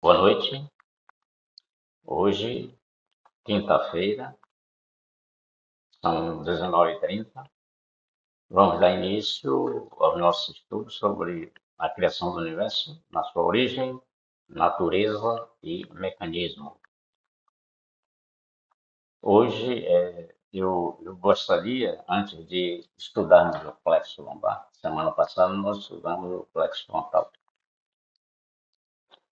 Boa noite. Hoje, quinta-feira, são 19h30. Vamos dar início ao nosso estudo sobre a criação do universo, na sua origem, natureza e mecanismo. Hoje, eu gostaria, antes de estudarmos o plexo lombar, semana passada nós estudamos o plexo frontal.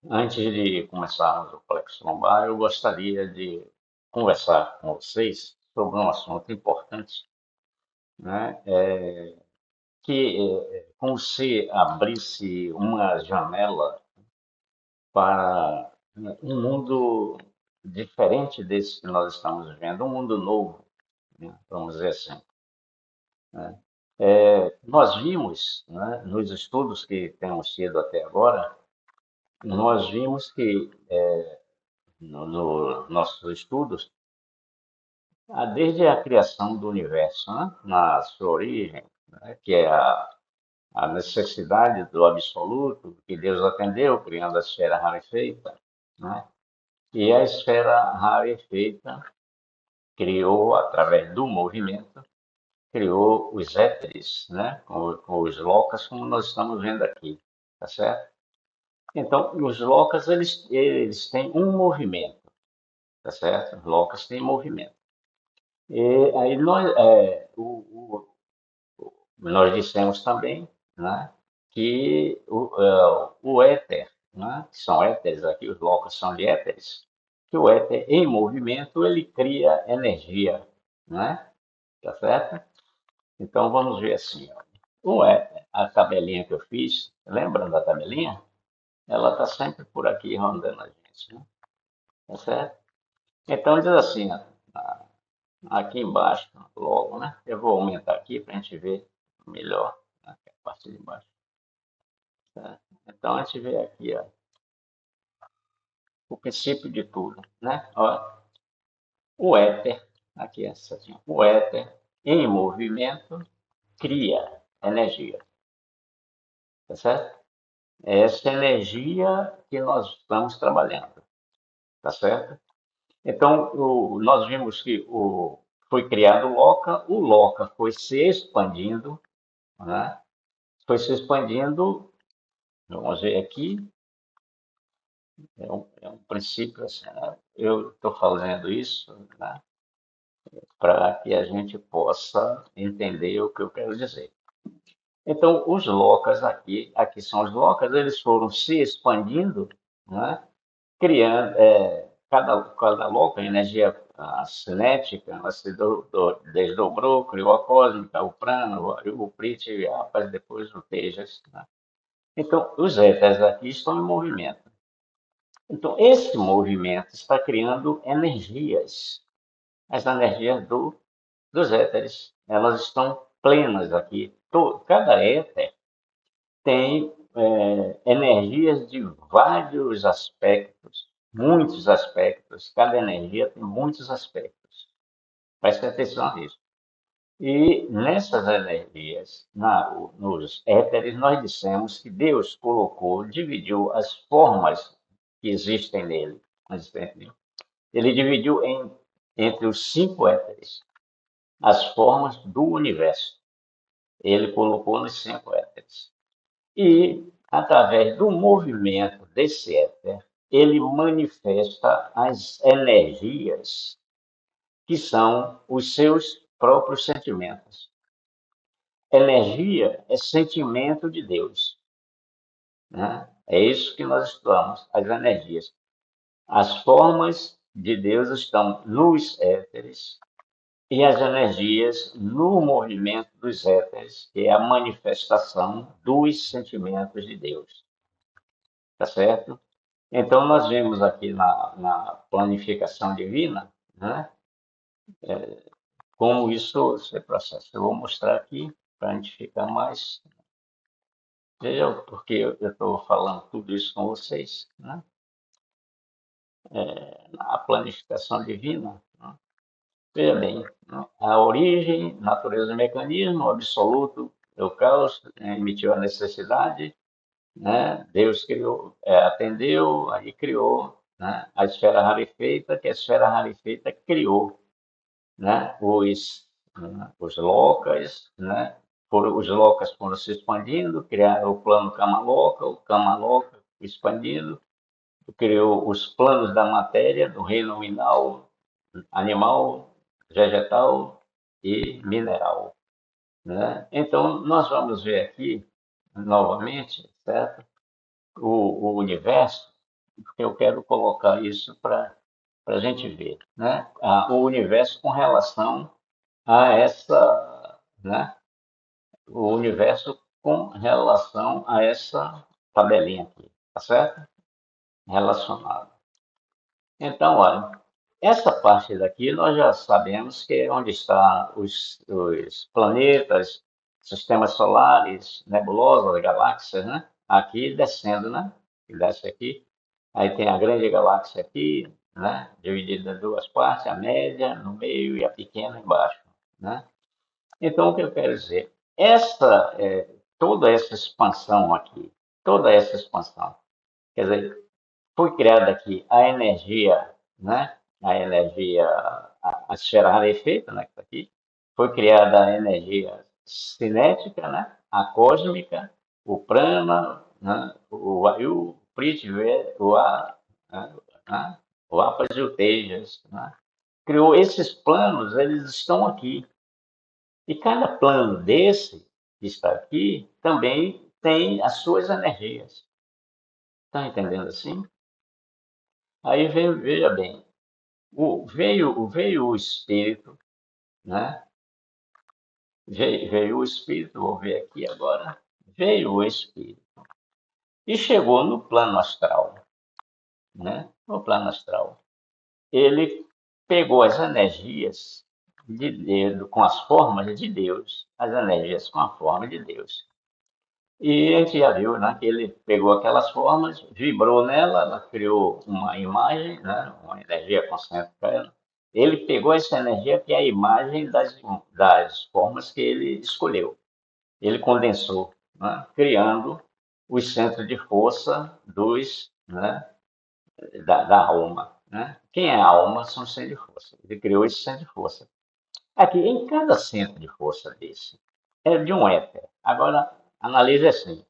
Antes de começarmos o plexo lombar, eu gostaria de conversar com vocês sobre um assunto importante, né? Como se abrisse uma janela para um mundo diferente desse que nós estamos vivendo, um mundo novo, né? Vamos dizer assim. Né? Nós vimos, né, nos estudos que temos tido até agora, nós vimos que nos nossos estudos, desde a criação do universo, né, na sua origem, né, que é a necessidade do absoluto, que Deus atendeu, criando a esfera rarefeita, né? E a esfera rarefeita criou, através do movimento, criou os éteres, né? Com os locas, como nós estamos vendo aqui, tá certo? Então, os locas, eles têm um movimento, tá certo? Os locas têm movimento. E aí nós dissemos também, né, que o éter, né, que são éteres aqui, os locos são de éteres, que o éter em movimento ele cria energia, né? Tá certo? Então vamos ver assim, ó. O éter, a tabelinha que eu fiz, lembra da tabelinha? Ela está sempre por aqui rondando a gente, né? Tá certo? Então diz assim, ó, aqui embaixo, logo, né? Eu vou aumentar aqui para a gente ver melhor, né, a parte de baixo. Tá? Então a gente vê aqui, ó, o princípio de tudo, né? Ó, o éter, aqui essa assim, o éter em movimento cria energia, tá certo? É essa energia que nós estamos trabalhando, tá certo? Então nós vimos que foi criado o Loca foi se expandindo, né? Foi se expandindo, vamos ver aqui, é um princípio assim, né? Eu estou fazendo isso, né, para que a gente possa entender o que eu quero dizer. Então, os locas aqui são os locas, eles foram se expandindo, né, criando, cada loca, a energia cinética, ela se desdobrou, criou a cósmica, o prana, o priti, depois o tejas. Né? Então, os éteres aqui estão em movimento. Então, esse movimento está criando energias, as energias dos éteres. Elas estão plenas aqui. Cada éter tem energias de vários aspectos, muitos aspectos. Cada energia tem muitos aspectos. Preste atenção nisso. E nessas energias, nos éteres, nós dissemos que Deus colocou, dividiu as formas que existem nele. Ele dividiu entre os 5 éteres as formas do universo. Ele colocou nos 5 éteres. E, através do movimento desse éter, ele manifesta as energias que são os seus próprios sentimentos. Energia é sentimento de Deus. Né? É isso que nós estudamos, as energias. As formas de Deus estão nos éteres e as energias no movimento dos éteres, que é a manifestação dos sentimentos de Deus. Tá certo? Então, nós vemos aqui na planificação divina, né, como isso se processa. Eu vou mostrar aqui para a gente ficar mais. Veja porque eu estou falando tudo isso com vocês, né? A planificação divina. Né? Veja bem, né? A origem, natureza e mecanismo, o absoluto, é o caos, emitiu a necessidade, né? Deus criou, atendeu, aí criou, né? A esfera rarefeita, que a esfera rarefeita criou, né? Os locas, né? Os locas foram se expandindo, criaram o plano Kamaloka, o Kamaloka expandindo, criou os planos da matéria, do reino nominal, animal, vegetal e mineral, né? Então, nós vamos ver aqui, novamente, certo? O universo, porque eu quero colocar isso para a gente ver, né? O universo com relação a essa, né? O universo com relação a essa tabelinha aqui, tá certo? Relacionado. Então, olha, essa parte daqui nós já sabemos que é onde estão os planetas, sistemas solares, nebulosas, galáxias, né? Aqui descendo, né? Que desce aqui. Aí tem a grande galáxia aqui, né? Dividida em duas partes, a média no meio e a pequena embaixo, né? Então, o que eu quero dizer? Toda essa expansão aqui, toda essa expansão, quer dizer, foi criada aqui a energia, né? A energia, a esfera rarefeita, né? Que está aqui. Foi criada a energia cinética, né? A cósmica, o prana, né? O vayu, o prithvi, o ar, né? O apas e o tejas, né? Criou esses planos, eles estão aqui. E cada plano desse que está aqui também tem as suas energias. Está entendendo assim? Aí veio, veja bem, veio o espírito, né? Veio o espírito, vou ver aqui agora. Veio o espírito e chegou no plano astral, né? No plano astral. Ele pegou as energias de Deus, com as formas de Deus, as energias com a forma de Deus. E a gente já viu, né, que ele pegou aquelas formas, vibrou nela, ela criou uma imagem, né, uma energia concêntrica. Ele pegou essa energia que é a imagem das formas que ele escolheu. Ele condensou, né, criando os centros de força né, da alma. Né? Quem é a alma são os centros de força. Ele criou esse centro de força. Aqui, em cada centro de força desse, é de um éter. Agora, analise assim.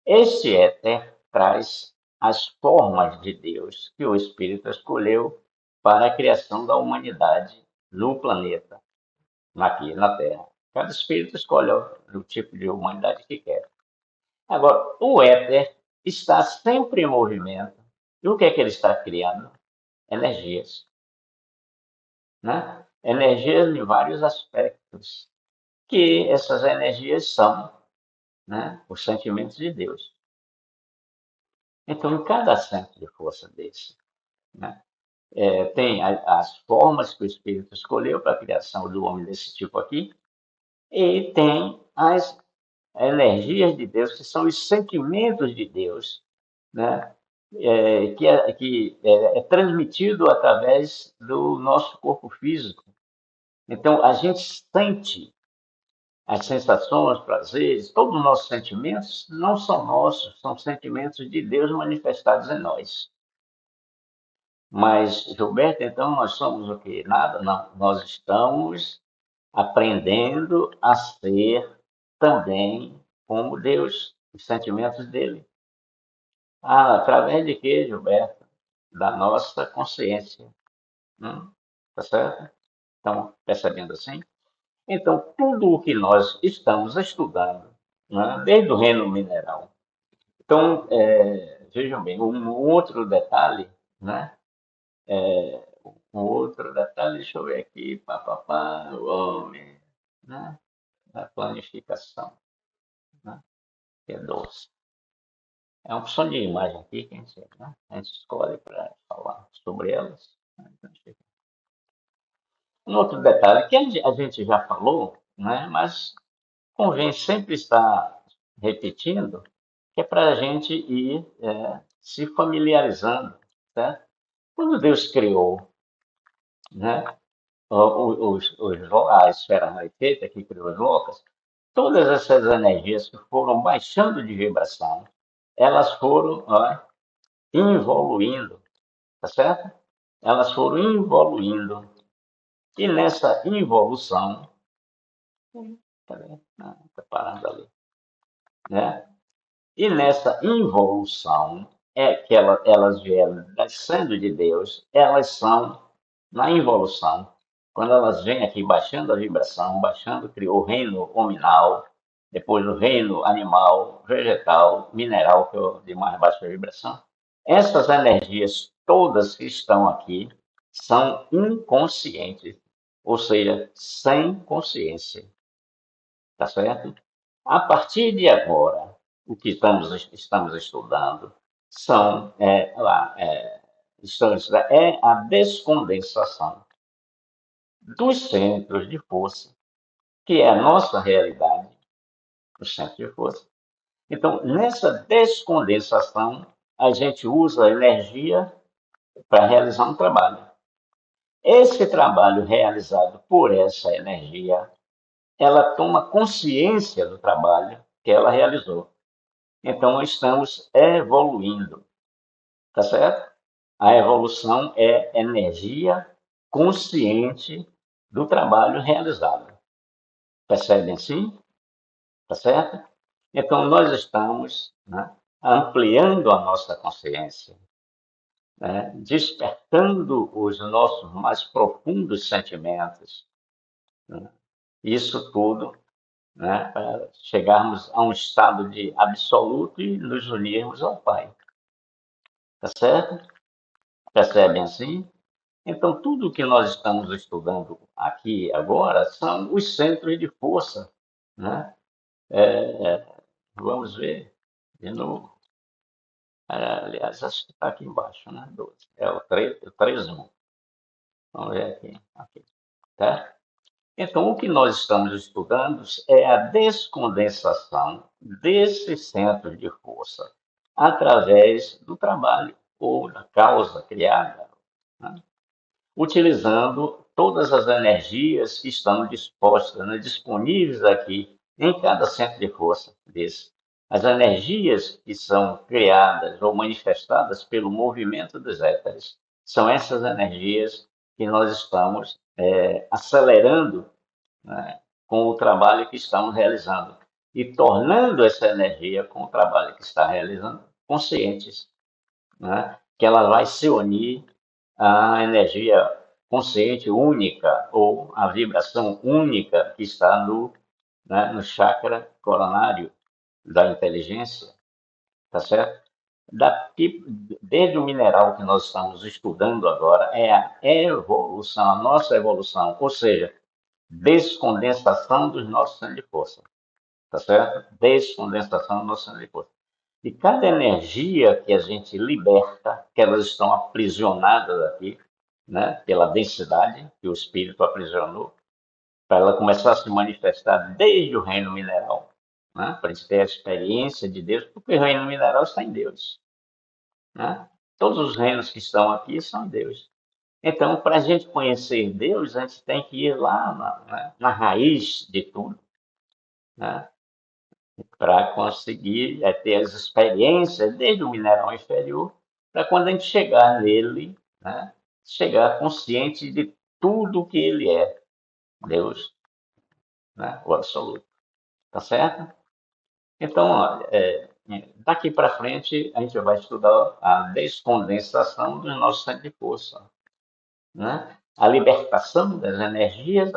Este éter traz as formas de Deus que o Espírito escolheu para a criação da humanidade no planeta, aqui na Terra. Cada Espírito escolhe o tipo de humanidade que quer. Agora, o éter está sempre em movimento. E o que é que ele está criando? Energias, né? Energias em vários aspectos, que essas energias são, né, os sentimentos de Deus. Então, em cada centro de força desse, né, tem as formas que o Espírito escolheu para a criação do homem desse tipo aqui, e tem as energias de Deus, que são os sentimentos de Deus, né? É transmitido através do nosso corpo físico. Então, a gente sente as sensações, prazeres, todos os nossos sentimentos não são nossos, são sentimentos de Deus manifestados em nós. Mas, Gilberto, então nós somos o quê? Nada, não. Nós estamos aprendendo a ser também como Deus, os sentimentos dele. Através de quê, Gilberto? Da nossa consciência. Tá certo? Então, percebendo assim? Então, tudo o que nós estamos estudando, né, desde o reino mineral. Então, vejam bem, um outro detalhe, né? Um outro detalhe, deixa eu ver aqui, papapá, o homem, né? Da planificação, né? Que é doce. É uma opção de imagem aqui que a gente escolhe para falar sobre elas. Né? Um outro detalhe que a gente já falou, né? Mas convém sempre estar repetindo, que é para a gente ir se familiarizando, tá? Quando Deus criou, né, a esfera rarefeita, que criou as loucas, todas essas energias que foram baixando de vibração, elas foram, ó, evoluindo, tá certo? Elas foram evoluindo. E nessa evolução, peraí, tá parando ali, né? E nessa involução é que elas vieram descendo de Deus, elas são na involução. Quando elas vêm aqui baixando a vibração, baixando, criou o reino hominal, depois o reino animal, vegetal, mineral, que é o de mais baixa vibração. Essas energias todas que estão aqui são inconscientes, ou seja, sem consciência, tá certo? A partir de agora, o que estamos estudando são é a descondensação dos centros de força, que é a nossa realidade, os centros de força. Então, nessa descondensação, a gente usa a energia para realizar um trabalho. Esse trabalho realizado por essa energia, ela toma consciência do trabalho que ela realizou. Então, estamos evoluindo, tá certo? A evolução é energia consciente do trabalho realizado. Percebem sim? Tá certo? Então, nós estamos, né, ampliando a nossa consciência, né, despertando os nossos mais profundos sentimentos. Né? Isso tudo, né, para chegarmos a um estado de absoluto e nos unirmos ao Pai. Tá certo? Percebem assim? Então, tudo que nós estamos estudando aqui agora são os centros de força, né? Vamos ver de novo. Aliás, acho que está aqui embaixo, né? 12. É o 13. Vamos ver aqui, tá? Então, o que nós estamos estudando é a descondensação desses centros de força através do trabalho ou da causa criada, né? Utilizando todas as energias que estão dispostas, né, disponíveis aqui em cada centro de força desse. As energias que são criadas ou manifestadas pelo movimento dos éteres são essas energias que nós estamos acelerando, né, com o trabalho que estamos realizando e tornando essa energia com o trabalho que está realizando conscientes, né, que ela vai se unir à energia consciente única ou a vibração única que está né, no chakra coronário da inteligência, tá certo? Daqui, desde o mineral que nós estamos estudando agora, é a evolução, a nossa evolução, ou seja, descondensação dos nossos centros de força, tá certo? Descondensação dos nossos centros de força. E cada energia que a gente liberta, que elas estão aprisionadas aqui, né, pela densidade que o espírito aprisionou, para ela começar a se manifestar desde o reino mineral, né, para a gente ter a experiência de Deus, porque o reino mineral está em Deus. Né? Todos os reinos que estão aqui são em Deus. Então, para a gente conhecer Deus, a gente tem que ir lá na raiz de tudo, né? Para conseguir ter as experiências desde o mineral inferior, para quando a gente chegar nele, né, chegar consciente de tudo que ele é, Deus, né, o absoluto. Tá certo? Então, olha, daqui para frente, a gente vai estudar a descondensação dos nossos centros de força, né? A libertação das energias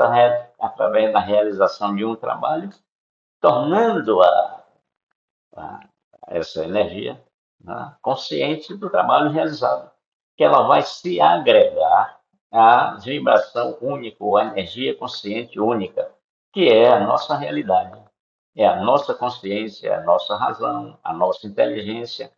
através da realização de um trabalho, tornando a essa energia, né, consciente do trabalho realizado, que ela vai se agregar à vibração única, ou à energia consciente única, que é a nossa realidade, é a nossa consciência, é a nossa razão, a nossa inteligência.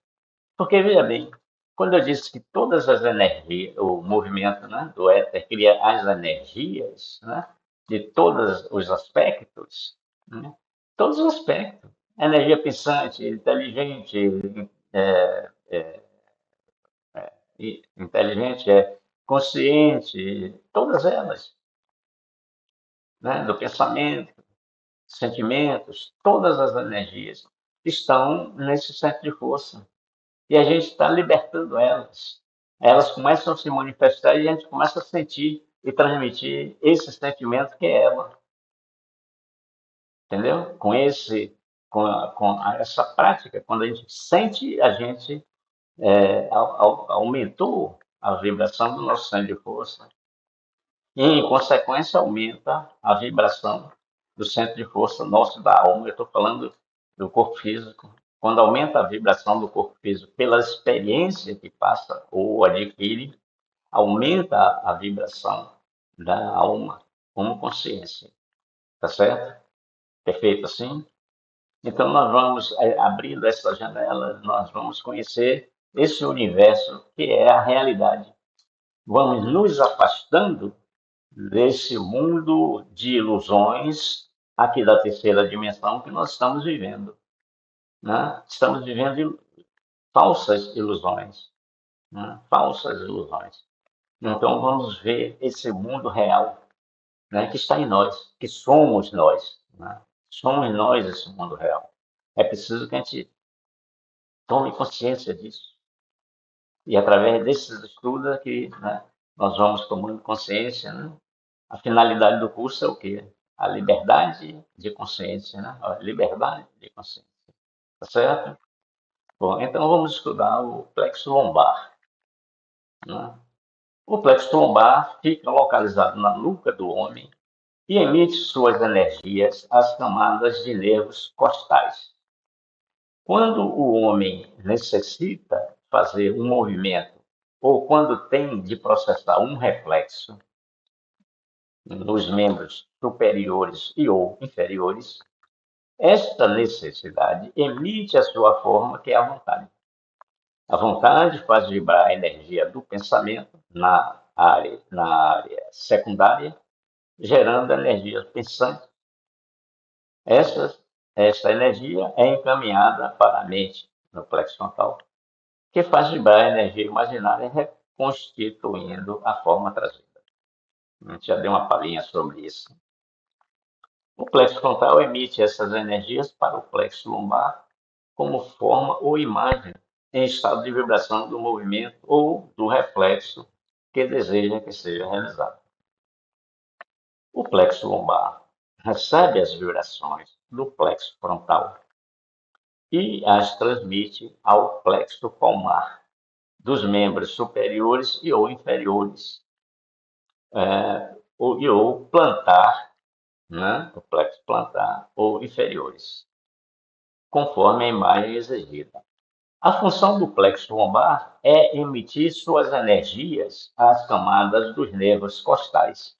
Porque, veja bem, quando eu disse que todas as energias, o movimento, né, do éter cria as energias, né, de todos os aspectos, né, todos os aspectos, energia pensante, inteligente, é, é, inteligente, consciente, todas elas, né, do pensamento, sentimentos, todas as energias. estão nesse centro de força. E a gente está libertando elas. Elas começam a se manifestar e a gente começa a sentir e transmitir esse sentimento que é ela, entendeu? Essa prática, quando a gente sente, a gente aumentou a vibração do nosso centro de força e, em consequência, aumenta a vibração do centro de força nosso da alma. Eu estou falando do corpo físico. Quando aumenta a vibração do corpo físico pela experiência que passa ou adquire, aumenta a vibração da alma como consciência. Tá certo? Perfeito assim? Então, nós vamos, abrindo essa janela, nós vamos conhecer esse universo que é a realidade. Vamos nos afastando desse mundo de ilusões aqui da terceira dimensão que nós estamos vivendo, né? Estamos vivendo falsas ilusões, né? Falsas ilusões. Então vamos ver esse mundo real, né? Que está em nós, que somos nós, né? Somos nós esse mundo real. É preciso que a gente tome consciência disso. E através desses estudos aqui, né, nós vamos tomando consciência, né? A finalidade do curso é o quê? A liberdade de consciência, né? A liberdade de consciência. Tá certo? Bom, então vamos estudar o plexo lombar, né? O plexo lombar fica localizado na nuca do homem e emite suas energias às camadas de nervos costais. Quando o homem necessita fazer um movimento ou quando tem de processar um reflexo nos membros superiores e ou inferiores, esta necessidade emite a sua forma, que é a vontade. A vontade faz vibrar a energia do pensamento na área secundária, gerando energia pensante. Esta energia é encaminhada para a mente, no plexo frontal, que faz vibrar a energia imaginária, reconstituindo a forma trazida. A gente já deu uma palhinha sobre isso. O plexo frontal emite essas energias para o plexo lombar como forma ou imagem em estado de vibração do movimento ou do reflexo que deseja que seja realizado. O plexo lombar recebe as vibrações do plexo frontal e as transmite ao plexo palmar dos membros superiores e ou inferiores, ou plantar, né? O plexo plantar ou inferiores, conforme a imagem exigida. A função do plexo lombar é emitir suas energias às camadas dos nervos costais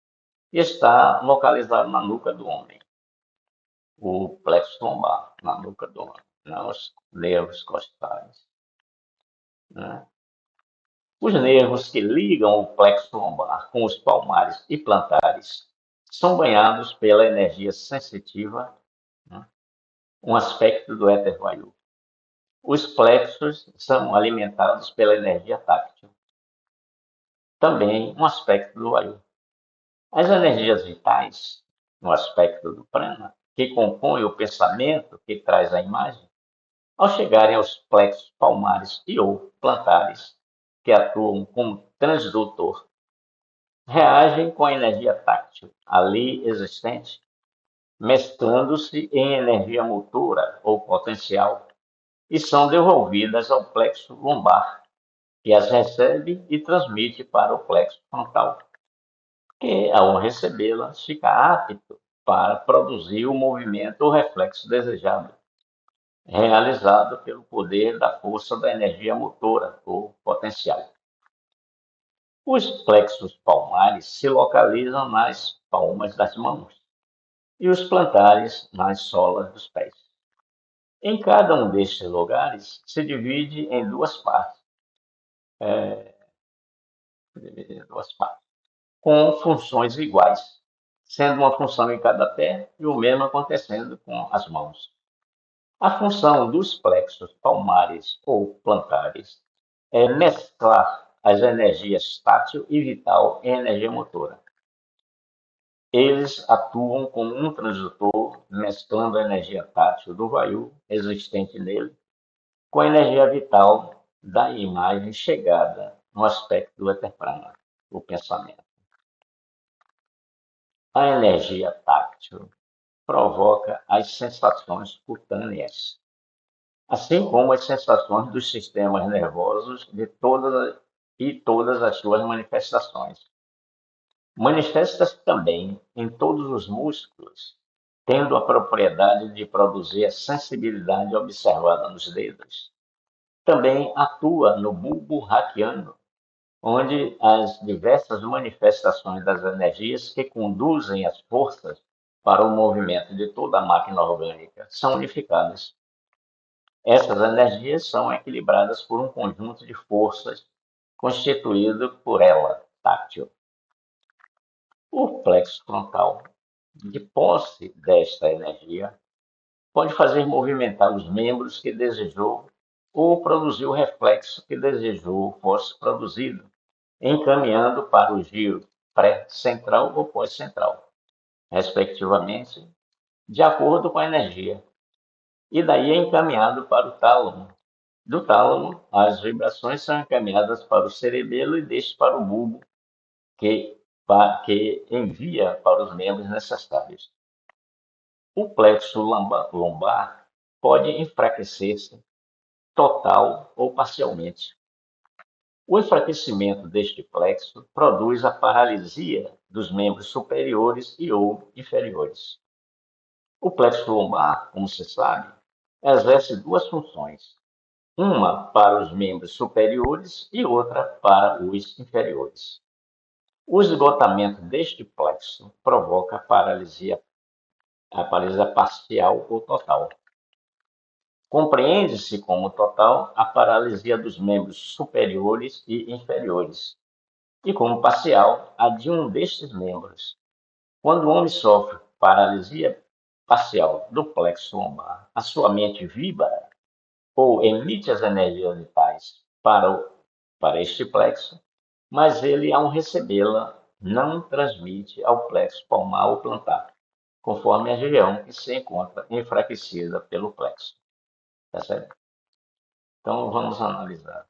e está localizado na nuca do homem. O plexo lombar, na nuca do homem, não os nervos costais, né? Os nervos que ligam o plexo lombar com os palmares e plantares são banhados pela energia sensitiva, né? Um aspecto do éter vayu. Os plexos são alimentados pela energia táctil, também um aspecto do vayu. As energias vitais, no aspecto do prana, que compõem o pensamento que traz a imagem, ao chegarem aos plexos palmares e ou plantares, que atuam como transdutor, reagem com a energia táctil ali existente, mesclando-se em energia motora ou potencial, e são devolvidas ao plexo lombar, que as recebe e transmite para o plexo frontal, que, ao recebê-las, fica apto para produzir o movimento ou reflexo desejado, realizado pelo poder da força da energia motora ou potencial. Os plexos palmares se localizam nas palmas das mãos e os plantares nas solas dos pés. Em cada um destes lugares se divide em duas partes, com funções iguais, sendo uma função em cada pé e o mesmo acontecendo com as mãos. A função dos plexos palmares ou plantares é mesclar as energias tátil e vital em energia motora. Eles atuam como um transdutor, mesclando a energia tátil do Vayu existente nele com a energia vital da imagem chegada no aspecto do Eterprana, o pensamento. A energia táctil provoca as sensações cutâneas, assim como as sensações dos sistemas nervosos todas as suas manifestações. Manifesta-se também em todos os músculos, tendo a propriedade de produzir a sensibilidade observada nos dedos. Também atua no bulbo raquiano, onde as diversas manifestações das energias que conduzem as forças para o movimento de toda a máquina orgânica são unificadas. Essas energias são equilibradas por um conjunto de forças constituído por ela, tátil. O plexo frontal, de posse desta energia, pode fazer movimentar os membros que desejou ou produzir o reflexo que desejou fosse produzido, encaminhando para o giro pré-central ou pós-central, respectivamente, de acordo com a energia, e daí é encaminhado para o tálamo. Do tálamo, as vibrações são encaminhadas para o cerebelo e deste para o bulbo, que envia para os membros necessários. O plexo lombar pode enfraquecer-se total ou parcialmente. O enfraquecimento deste plexo produz a paralisia dos membros superiores e ou inferiores. O plexo lombar, como se sabe, exerce duas funções, uma para os membros superiores e outra para os inferiores. O esgotamento deste plexo provoca a paralisia parcial ou total. Compreende-se como total a paralisia dos membros superiores e inferiores, e como parcial a de um destes membros. Quando o homem sofre paralisia parcial do plexo lombar, a sua mente vibra ou emite as energias vitais para este plexo, mas ele, ao recebê-la, não transmite ao plexo palmar ou plantar, conforme a região que se encontra enfraquecida pelo plexo. Tá certo? Então, vamos analisar.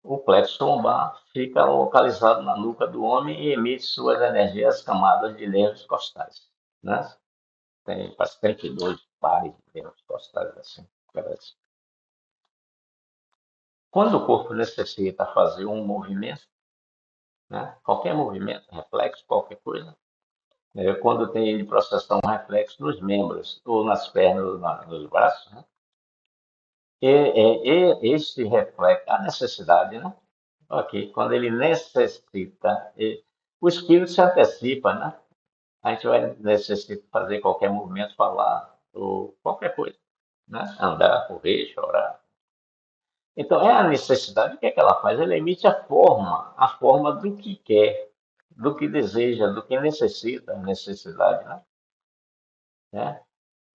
O plexo lombar fica localizado na nuca do homem e emite suas energias às camadas de nervos costais. Né? Tem bastante 32 pares de nervos costais assim. Parece. Quando o corpo necessita fazer um movimento, né? Qualquer movimento, reflexo, qualquer coisa, quando tem de processar um reflexo nos membros, ou nas pernas, ou nos braços, né? Este reflexo, a necessidade, né? Ok, quando ele necessita, o espírito se antecipa, né? A gente vai necessitar fazer qualquer movimento, falar, ou qualquer coisa, né? Andar, correr, chorar. Então, é a necessidade, o que é que ela faz? Ela emite a forma do que quer, do que deseja, do que necessita, a necessidade, né?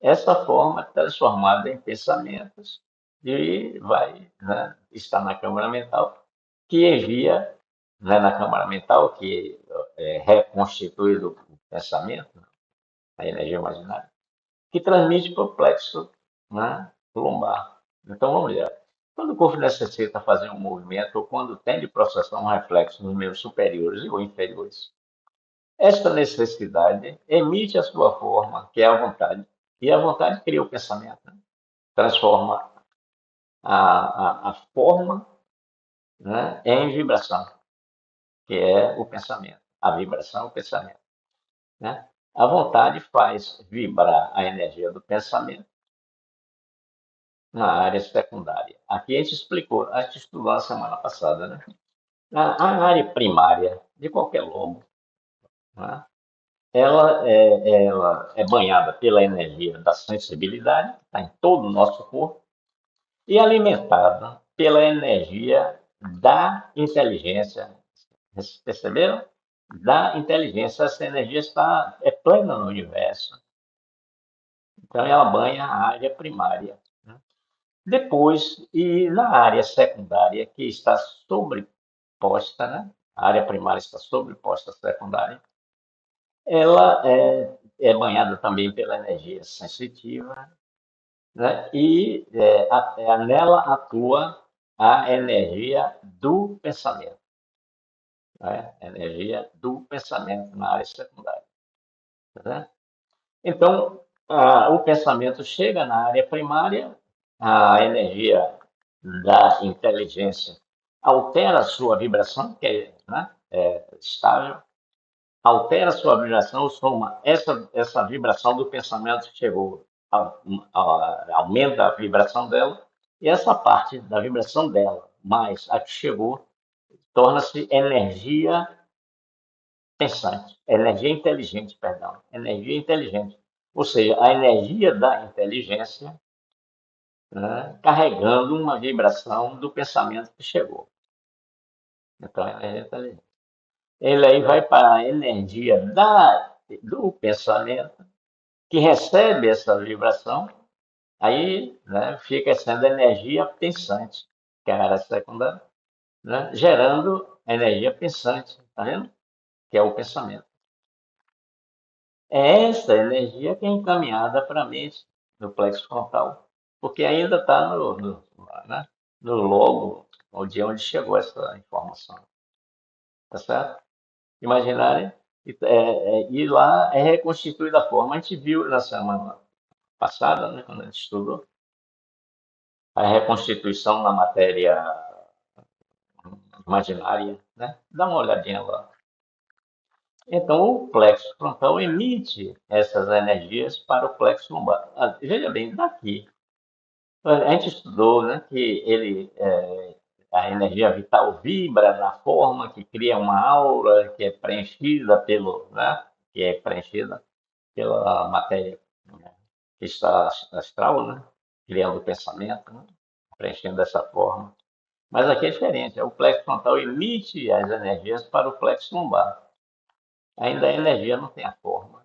Essa forma transformada em pensamentos e vai, né, estar na câmara mental, que envia, né, na câmara mental, que é reconstituído o pensamento, a energia imaginária, que transmite para o plexo, né, lombar. Então, vamos ver. Quando o corpo necessita fazer um movimento ou quando tem de processar um reflexo nos membros superiores ou inferiores, esta necessidade emite a sua forma, que é a vontade, e a vontade cria o pensamento, né? Transforma a forma, né, em vibração, que é o pensamento. A vibração é o pensamento. Né? A vontade faz vibrar a energia do pensamento na área secundária. Aqui a gente explicou, a gente estudou na semana passada, né? A área primária de qualquer lobo, né? Ela é banhada pela energia da sensibilidade, que está em todo o nosso corpo, e alimentada pela energia da inteligência. Vocês perceberam? Da inteligência. Essa energia é plena no universo. Então, ela banha a área primária. Né? Depois, e na área secundária, que está sobreposta, né? A área primária está sobreposta à secundária, ela é banhada também pela energia sensitiva, né? E nela atua a energia do pensamento, né? Energia do pensamento na área secundária, né? Então, o pensamento chega na área primária, a energia da inteligência altera a sua vibração, que é, né, é estável, altera a sua vibração, soma essa vibração do pensamento que chegou, aumenta a vibração dela, e essa parte da vibração dela, mais a que chegou, torna-se energia pensante, energia inteligente, perdão, energia inteligente. Ou seja, a energia da inteligência, né, carregando uma vibração do pensamento que chegou. Então, a energia inteligente. Ele aí vai para a energia do pensamento, que recebe essa vibração, aí, né, fica sendo energia pensante, que é a área secundária, né, gerando energia pensante, tá vendo? Que é o pensamento. É essa energia que é encaminhada para a mente, no plexo frontal, porque ainda está né, no logo, onde chegou essa informação. Tá certo? Imaginária. E lá é reconstituída a forma. A gente viu na semana passada, né, quando a gente estudou, a reconstituição na matéria imaginária, né? Dá uma olhadinha lá. Então, o plexo frontal emite essas energias para o plexo lombar. Veja bem, daqui, a gente estudou, né, que a energia vital vibra na forma que cria uma aura que é preenchida que é preenchida pela matéria, né, que está astral, né, criando o pensamento, né, preenchendo dessa forma. Mas aqui é diferente, o plexo frontal emite as energias para o plexo lombar. Ainda a energia não tem a forma.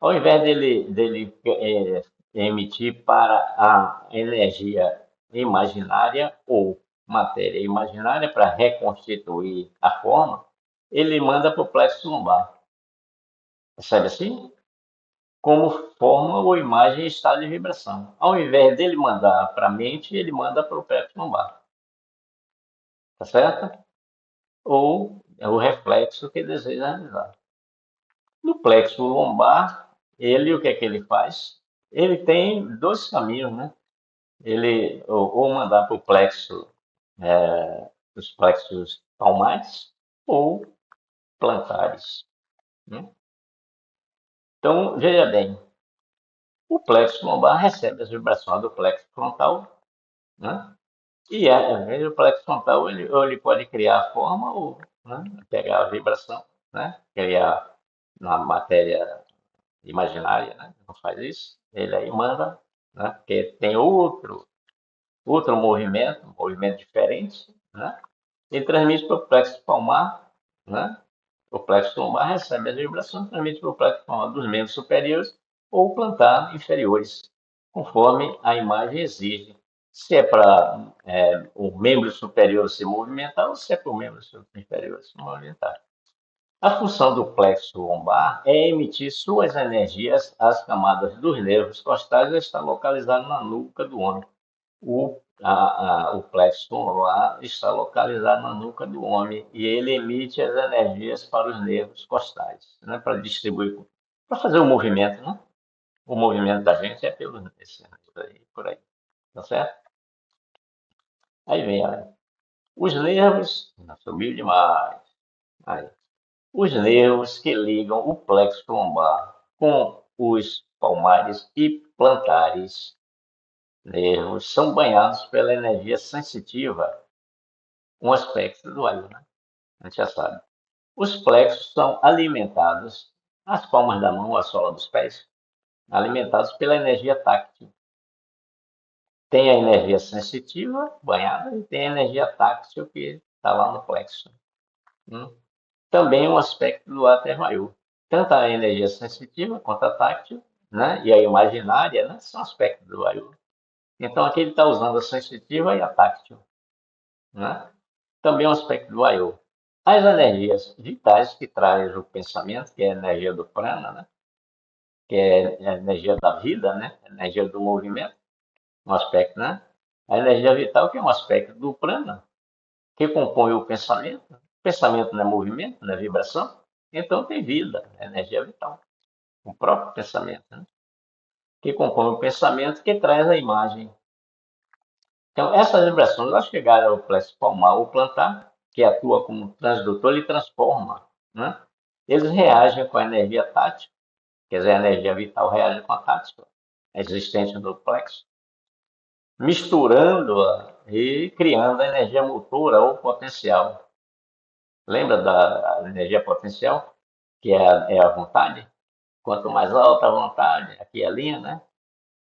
Ao invés dele emitir para a energia imaginária ou matéria imaginária para reconstituir a forma, ele manda para o plexo lombar. Percebe assim? Como forma ou imagem em estado de vibração. Ao invés dele mandar para a mente, ele manda para o plexo lombar. Tá certo? Ou é o reflexo que deseja realizar. No plexo lombar, o que é que ele faz? Ele tem dois caminhos, né? Ele ou mandar para o plexo, os plexos palmares ou plantares, né? Então, veja bem, o plexo lombar recebe as vibrações do plexo frontal, né? E o plexo frontal ou ele pode criar a forma ou, né, pegar a vibração, né? Criar na matéria imaginária, né? Não faz isso. Ele aí manda, né? Porque tem outro movimento, um movimento diferente, né? Ele transmite para o plexo palmar, né? O plexo palmar recebe as vibrações, transmite para o plexo palmar dos membros superiores ou plantar inferiores, conforme a imagem exige. Se é para o membro superior se movimentar ou se é para o membro inferior se movimentar. A função do plexo lombar é emitir suas energias às camadas dos nervos costais e está localizado na nuca do homem. O plexo lombar está localizado na nuca do homem e ele emite as energias para os nervos costais, né, para distribuir, para fazer o movimento, né? O movimento da gente é por aí, tá certo? Aí vem, olha, os nervos, subiu demais. Aí, os nervos que ligam o plexo lombar com os palmares e plantares nervos são banhados pela energia sensitiva, um aspecto do olho, né? A gente já sabe. Os plexos são alimentados, as palmas da mão, a sola dos pés, alimentados pela energia táctil. Tem a energia sensitiva banhada e tem a energia táctil que está lá no plexo. Também um aspecto do áter maior. Tanto a energia sensitiva quanto a táctil, né, e a imaginária, né, são aspectos do Ayur. Então aqui ele está usando a sensitiva e a táctil, né? Também um aspecto do I/O. As energias vitais que traz o pensamento, que é a energia do prana, né? Que é a energia da vida, né? A energia do movimento, um aspecto, né? A energia vital, que é um aspecto do prana, que compõe o pensamento. O pensamento não é movimento, não é vibração, então tem vida, é energia vital. O próprio pensamento, né? Que compõe o pensamento que traz a imagem. Então, essas vibrações, ao chegar ao plexo palmar ou plantar, que atua como transdutor, ele transforma, né? Eles reagem com a energia tátil, quer dizer, a energia vital reage com a tátil, existente no plexo, misturando-a e criando a energia motora ou potencial. Lembra da energia potencial, que é a vontade? Quanto mais alta a vontade, aqui é a linha, né?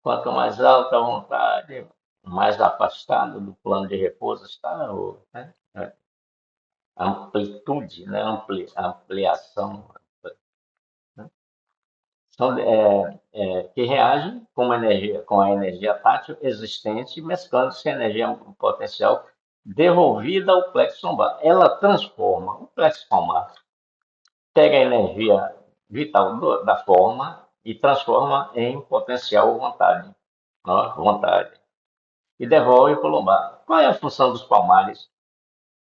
Quanto mais alta a vontade, mais afastado do plano de repouso está, né? Amplitude, né? Ampliação, né? São, que reagem com a energia tátil existente, mesclando-se a energia potencial devolvida ao plexo lombar. Ela transforma o plexo palmar, pega a energia vital da forma e transforma em potencial vontade, ó, vontade, e devolve para o lombar. Qual é a função dos palmares?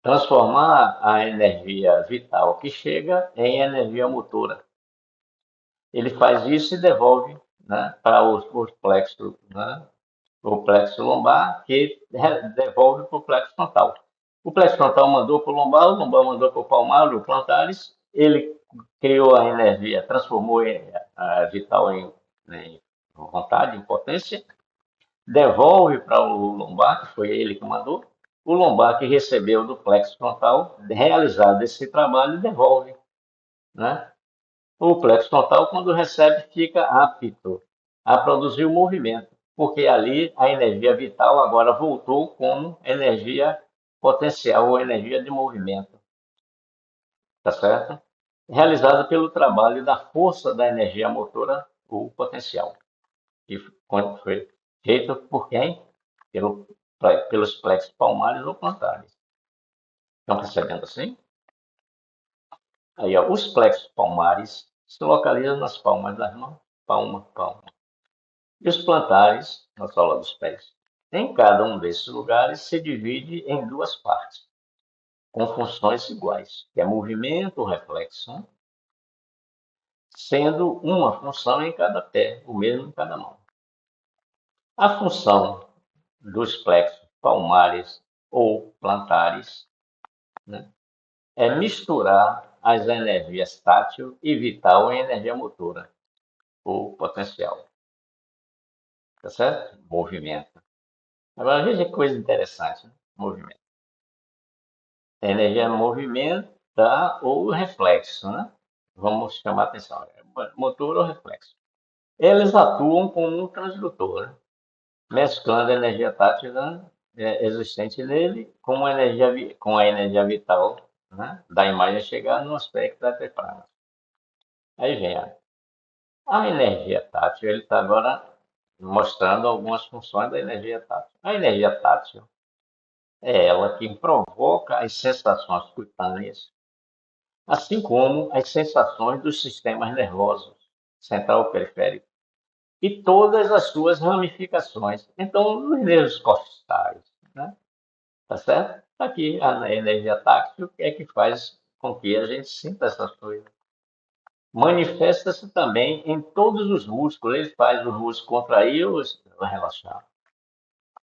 Transformar a energia vital que chega em energia motora. Ele faz isso e devolve, né, para os plexos, né, o plexo lombar, que devolve para o plexo frontal. O plexo frontal mandou para o lombar mandou para o palmar, o plantares, ele criou a energia, transformou a vital em vontade, em potência, devolve para o lombar, que foi ele que mandou, o lombar que recebeu do plexo frontal, realizado esse trabalho, devolve, né? O plexo frontal, quando recebe, fica apto a produzir o movimento, porque ali a energia vital agora voltou como energia potencial ou energia de movimento, tá certo? Realizada pelo trabalho da força da energia motora ou potencial, que foi feito por quem? Pelos plexos palmares ou plantares. Estão percebendo assim? Aí, ó, os plexos palmares se localizam nas palmas das mãos, palma, palma. E os plantares, na sola dos pés. Em cada um desses lugares se divide em duas partes, com funções iguais, que é movimento ou reflexo, sendo uma função em cada pé, o mesmo em cada mão. A função dos plexos palmares ou plantares, né, é misturar as energias tátil e vital em energia motora, ou potencial. Tá certo? Movimento. Agora veja que coisa interessante, né? Movimento. A energia movimenta ou reflexo, né? Vamos chamar a atenção. Motor ou reflexo. Eles atuam como um transdutor, né? Mesclando a energia tátil, né, existente nele com a energia vital, né, da imagem chegar no aspecto da prana. Aí vem a energia tátil, ele está agora mostrando algumas funções da energia tátil. A energia tátil é ela que provoca as sensações cutâneas, assim como as sensações dos sistemas nervosos, central e periférico, e todas as suas ramificações. Então, os nervos costais, né? Tá certo? Aqui a energia táctil é que faz com que a gente sinta essas coisas. Manifesta-se também em todos os músculos, ele faz os músculos contrair ou relaxar,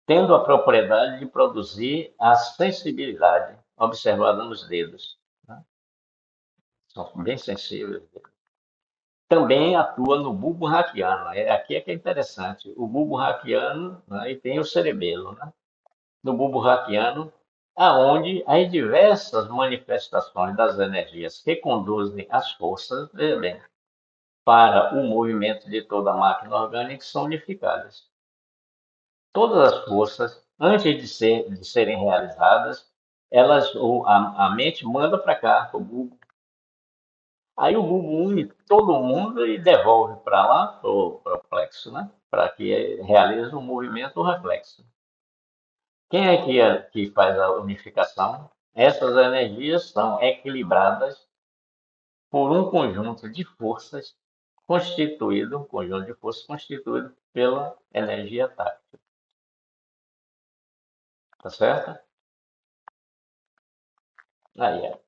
tendo a propriedade de produzir a sensibilidade observada nos dedos, né? São bem sensíveis. Também atua no bulbo raquiano, aqui é que é interessante, o bulbo raquiano, né, e tem o cerebelo, né? No bulbo raquiano, aonde as diversas manifestações das energias que conduzem as forças, veja bem, para o movimento de toda a máquina orgânica são unificadas. Todas as forças, antes de serem realizadas, a mente manda para cá, para o bulbo. Aí o bulbo une todo mundo e devolve para lá, para o plexo, né? Para que realize um movimento reflexo. Quem é que faz a unificação? Essas energias são equilibradas por um conjunto de forças constituído pela energia tática, tá certo? Aí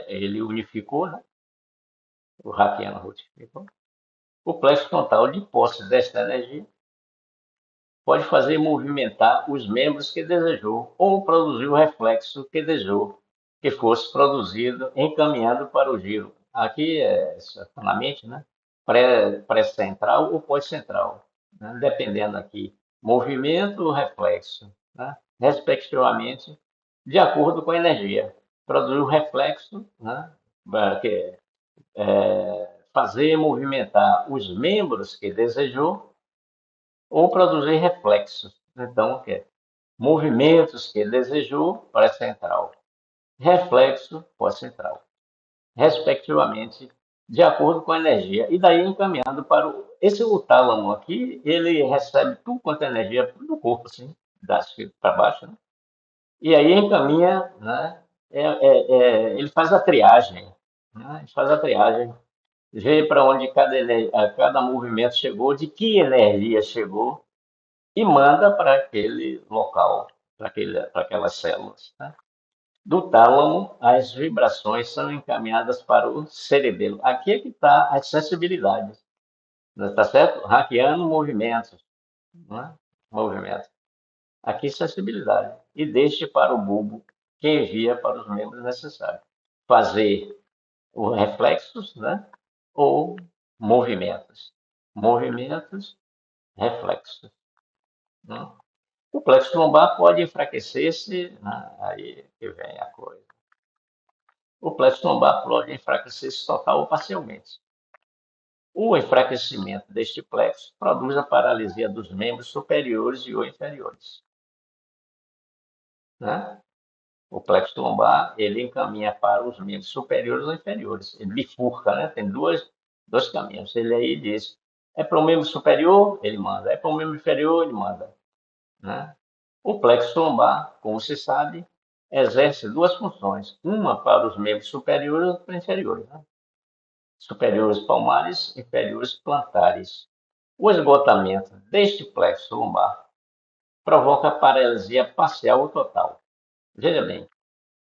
ele unificou, né? O Hackiano unificou. O plexo frontal, de posse desta energia, pode fazer movimentar os membros que desejou ou produzir o reflexo que desejou que fosse produzido encaminhado para o giro. Aqui é na mente, né? Pré-central ou pós-central, né? Dependendo aqui, movimento ou reflexo, né? Respectivamente, de acordo com a energia. Produzir o reflexo, né? Que fazer movimentar os membros que desejou ou produzir reflexos. Então, que é movimentos que desejou pré-central, reflexo pós-central, respectivamente, de acordo com a energia. E daí encaminhando para o tálamo aqui, ele recebe tudo quanto é energia do corpo, assim, para baixo, né? E aí encaminha, né? Ele faz a triagem, né? Ele faz a triagem, vê para onde cada movimento chegou, de que energia chegou, e manda para aquele local, para aquelas células. Né? Do tálamo, as vibrações são encaminhadas para o cerebelo. Aqui é que está a sensibilidade. Está certo? Hackeando movimentos. Né? Movimento. Aqui, sensibilidade. E deixe para o bulbo que envia para os membros necessários. Fazer os reflexos, né? Ou movimentos. Movimentos, reflexos. Né? O plexo lombar pode enfraquecer-se, né? Aí que vem a coisa. O plexo lombar pode enfraquecer-se total ou parcialmente. O enfraquecimento deste plexo produz a paralisia dos membros superiores e ou inferiores. Né? O plexo lombar, ele encaminha para os membros superiores ou inferiores. Ele bifurca, né? Tem dois caminhos. Ele aí diz, é para o membro superior, ele manda. É para o membro inferior, ele manda. Né? O plexo lombar, como se sabe, exerce duas funções, uma para os membros superiores e outra para inferiores, né? Superiores palmares, inferiores plantares. O esgotamento deste plexo lombar provoca paralisia parcial ou total. Veja bem,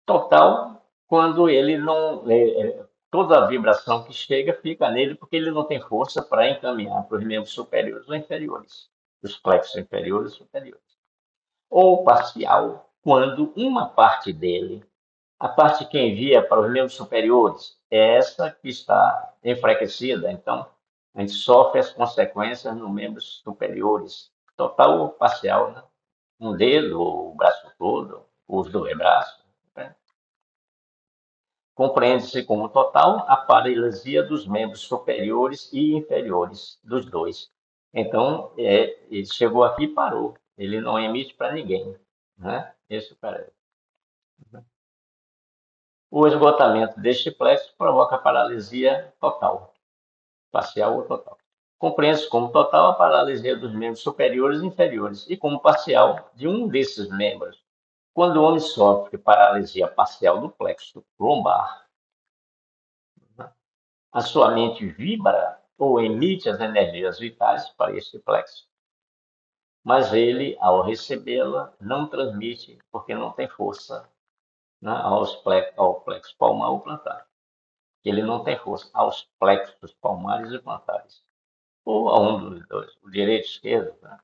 total quando ele não. Toda a vibração que chega fica nele porque ele não tem força para encaminhar para os membros superiores ou inferiores, os plexos inferiores e superiores. Ou parcial, quando uma parte dele, a parte que envia para os membros superiores, é essa que está enfraquecida, então a gente sofre as consequências nos membros superiores, total ou parcial, né? Um dedo, o braço todo, os dois braços. Né? Compreende-se como total a paralisia dos membros superiores e inferiores, dos dois. Então, ele chegou aqui e parou. Ele não emite para ninguém. Né? Isso parece. O esgotamento deste plexo provoca paralisia total, parcial ou total. Compreende-se como total a paralisia dos membros superiores e inferiores e como parcial de um desses membros. Quando o homem sofre paralisia parcial do plexo lombar, a sua mente vibra ou emite as energias vitais para este plexo, mas ele, ao recebê-la, não transmite porque não tem força, né, ao plexo palmar ou plantar. Ele não tem força aos plexos palmares e plantares, ou a um dos dois, o direito e esquerdo, né,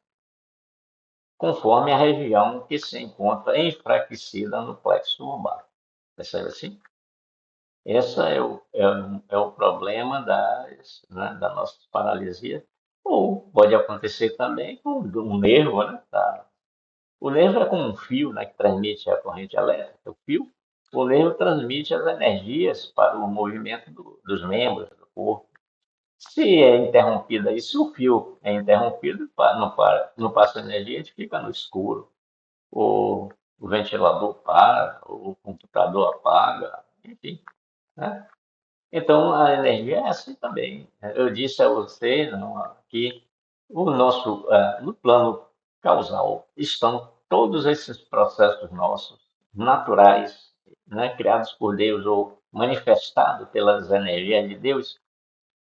conforme a região que se encontra enfraquecida no plexo lombar. Percebe assim? Esse é o problema né, da nossa paralisia. Ou pode acontecer também com um nervo, né? Tá? O nervo é como um fio, né, que transmite a corrente elétrica, o fio. O nervo transmite as energias para o movimento dos membros do corpo. Se é interrompida aí, se o fio é interrompido, não passa energia, a gente fica no escuro. O ventilador para, o computador apaga, enfim. Né? Então, a energia é assim também. Eu disse a você, não, que no plano causal estão todos esses processos nossos, naturais, né, criados por Deus ou manifestados pelas energias de Deus.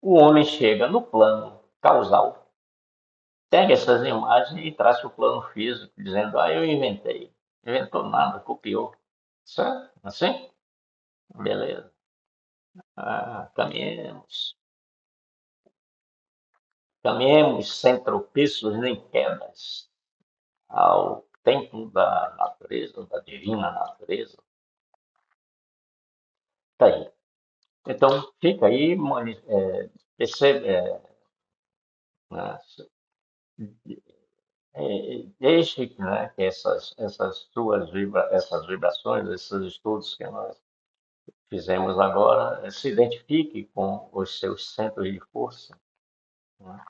O homem chega no plano causal, pega essas imagens e traz para o plano físico, dizendo: eu inventei. Inventou nada, copiou. Certo? Assim? Beleza. Caminhemos. Caminhemos sem tropeços nem quedas ao templo da natureza, da divina natureza. Está aí. Então, fica aí, percebe, né, deixe, né, que essas vibrações, esses estudos que nós fizemos agora, se identifique com os seus centros de força, né,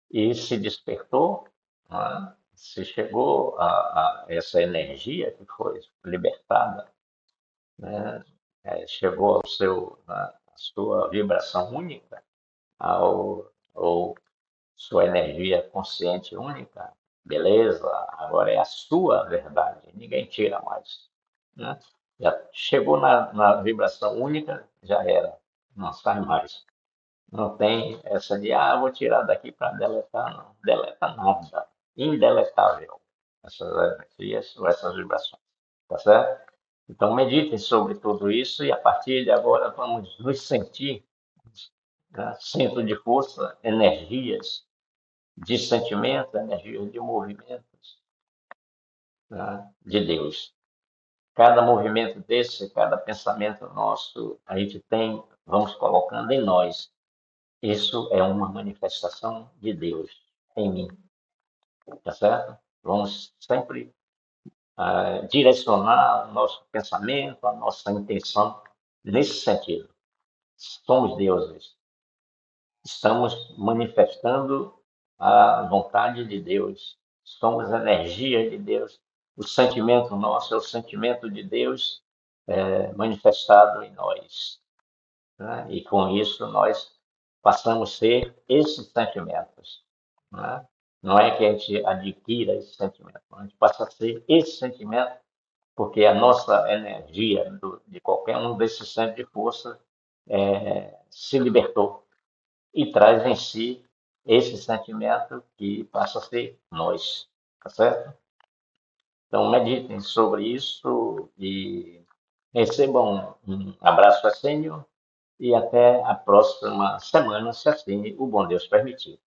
e se despertou, né, se chegou a essa energia que foi libertada, né, chegou à sua vibração única, ou sua energia consciente única, beleza, agora é a sua verdade, ninguém tira mais. Né? Já chegou na vibração única, já era, não sai mais. Não tem essa de, vou tirar daqui para deletar, não. Deleta nada. Indeletável. Essas energias ou essas vibrações. Tá certo? Então, meditem sobre tudo isso e a partir de agora vamos nos sentir, né, centro de força, energias de sentimento, energias de movimentos, né, de Deus. Cada movimento desse, cada pensamento nosso, a gente tem, vamos colocando em nós. Isso é uma manifestação de Deus em mim, tá certo? Vamos sempre direcionar o nosso pensamento, a nossa intenção nesse sentido. Somos deuses. Estamos manifestando a vontade de Deus. Somos energia de Deus. O sentimento nosso é o sentimento de Deus manifestado em nós. Né? E com isso nós passamos a ser esses sentimentos. Né? Não é que a gente adquira esse sentimento, a gente passa a ser esse sentimento, porque a nossa energia de qualquer um desses centros de força se libertou e traz em si esse sentimento que passa a ser nós, tá certo? Então meditem sobre isso e recebam um abraço assênio e até a próxima semana, se assim o bom Deus permitir.